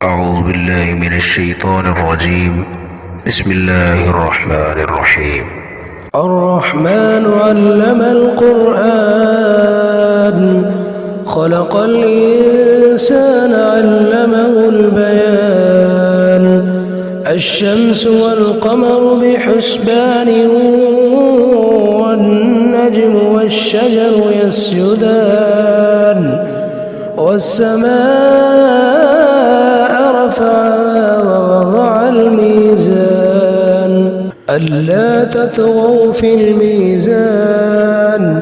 أعوذ بالله من الشيطان الرجيم. بسم الله الرحمن الرحيم. الرحمن علم القرآن خلق الإنسان علمه البيان الشمس والقمر بحسبان والنجم والشجر يسجدان والسماء رفعها ووضع الميزان ألا تطغوا في الميزان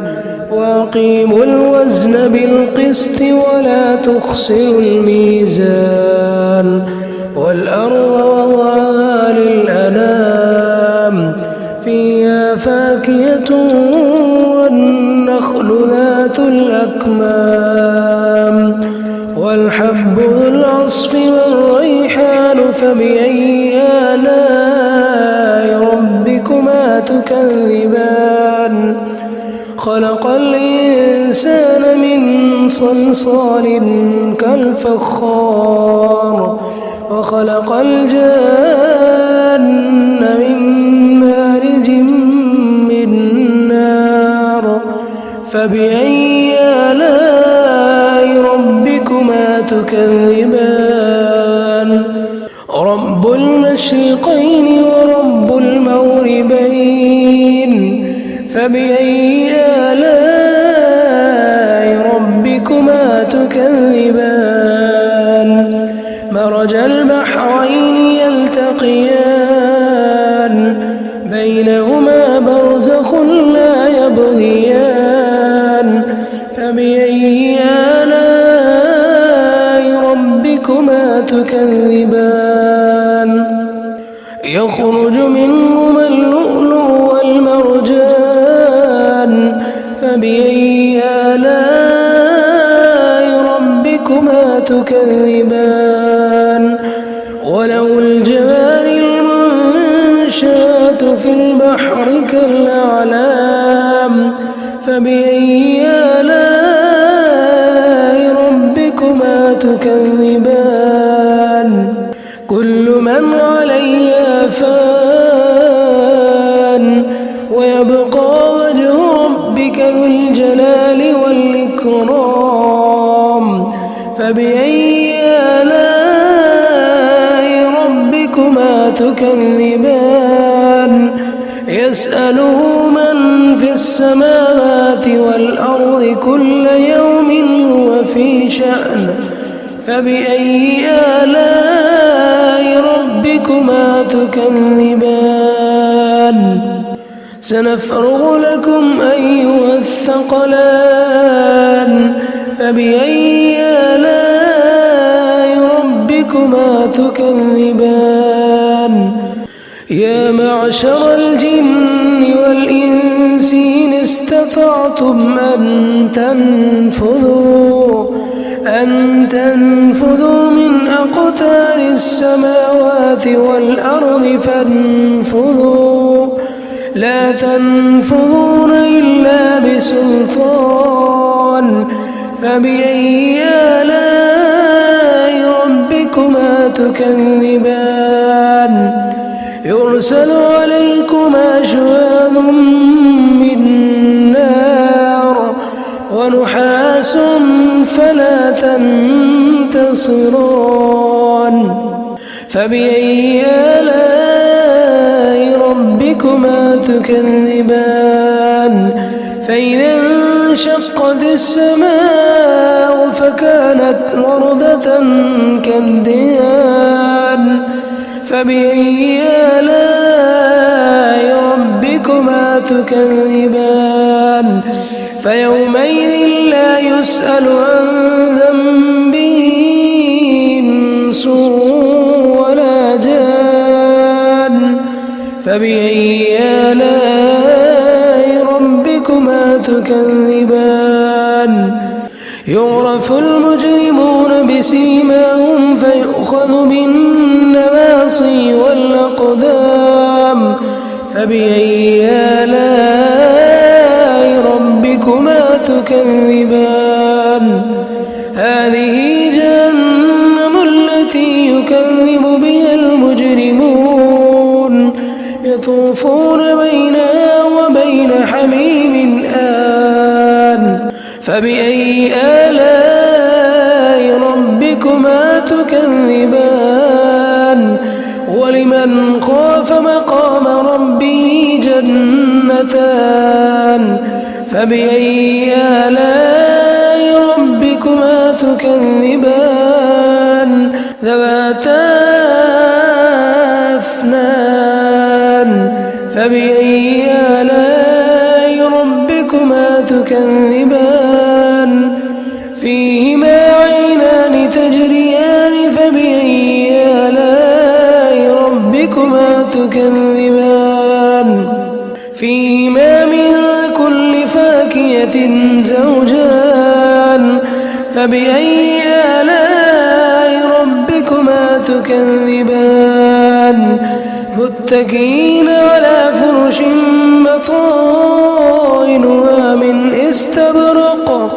وأقيموا الوزن بالقسط ولا تخسروا الميزان والأرض وضعها للأنام فيها فاكهة والنخل ذات الأكمام والحب ذو العصف والريحان فبأي آلاء ربكما تكذبان خلق الإنسان من صلصال كالفخار وخلق الجن من مارج من نار فبأي آلاء ربكما تكذبان رب المشرقين ورب المغربين فبأي آلاء ربكما تكذبان مرج البحرين يلتقيان بينهما برزخ لا يبغيان فبأي آلاء ربكما تكذبان يخرج منهما اللؤلؤ والمرجان فبأي آلاء ربكما تكذبان وله الجوار المنشآت في البحر كالأعلام فبأي آلاء ربكما تكذبان كل من عليها فان ويبقى وجه ربك ذو الجلال والإكرام فبأي آلاء ربكما تكذبان يسأله من في السماوات والأرض كل يوم هو في شأن فبأي آلاء ربكما تكذبان سنفرغ لكم أيها الثقلان فبأي آلاء ربكما تكذبان يا معشر الجن والإنس إن استطعتم أن تنفذوا من أقطار السماوات والأرض فانفذوا لا تنفذون إلا بسلطان فبأي آلاء ربكما تكذبان يرسل عليكما شواظ من نار ونحاس فلا تنتصران فبأي آلاء ربكما تكذبان فإذا انشقت السماء فكانت وردة كالدهان فبأي آلاء ربكما تكذبان فيومئذ لا يسأل عن ذنبه إنس ولا جان فبأي آلاء ربكما تكذبان يعرف المجرمون بسيماهم فيؤخذ بالنواصي والأقدام فبأي آلاء ربكما تكذبان هذه جهنم التي التي يكذب بها المجرمون يطوفون بينها وبين حميم آن فبأي آلاء ربكما تكذبان ولمن خاف مقام ربه جنتان فبأي آلاء ربكما تكذبان ذواتا أفنان فبأي آلاء ربكما تكذبان فيهما عينان تجريان فبأي آلاء ربكما تكذبان فيهما من كل فاكهة زوجان فبأي آلاء ربكما تكذبان متكئين على فرش بطائنها من استبرق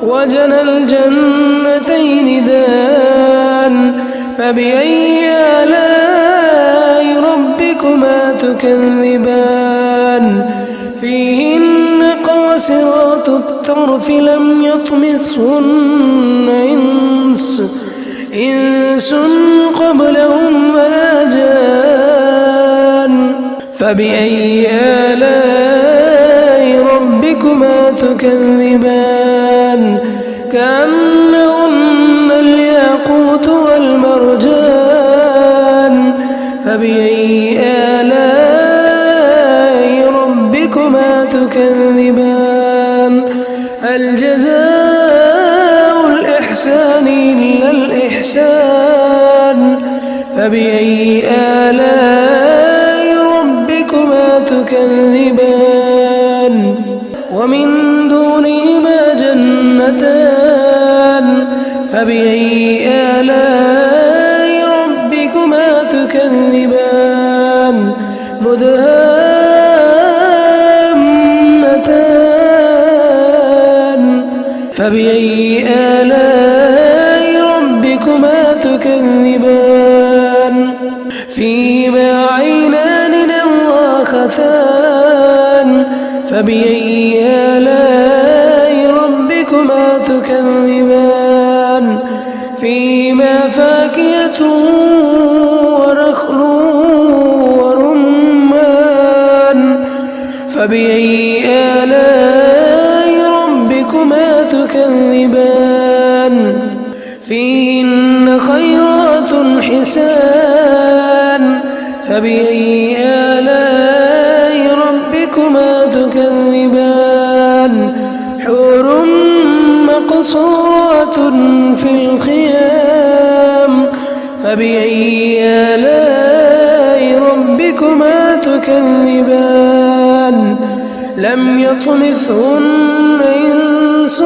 وجنى الجنتين دان فبأي آلاء ربكما تكذبان فيهن قاصرات الطرف لم يطمثهن إنس قبلهم ولا جان فبأي آلاء ربكما تكذبان كأنهن الياقوت والمرجان فبأي آلاء ربكما تكذبان هل جزاء الإحسان إلا الإحسان فبأي آلاء ربكما تكذبان ومن دونهما جنتان فبأي آلاء ربكما تكذبان مدهامتان فبأي آلاء ربكما تكذبان فيهما عينان نضاختان فبأي آلاء ربكما تكذبان فيهما فاكهة ونخل ورمان فبأي آلاء ربكما تكذبان فيهن خيرات حسان فبأي آلاء ربكما تكذبان حور مقصورات في الخيام فبأي آلاء ربكما تكذبان لم يطمثهن إنس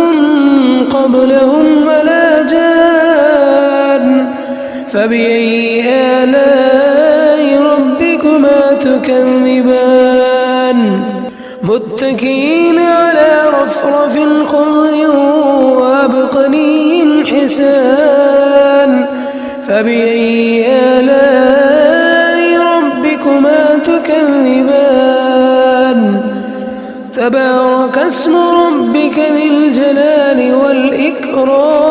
قبلهم ولا جان فبأي آلاء ربكما تكذبان متكئين على رفرف خضر وعبقري حسان فبأي آلاء ربكما تكذبان تبارك اسم ربك ذي الجلال والإكرام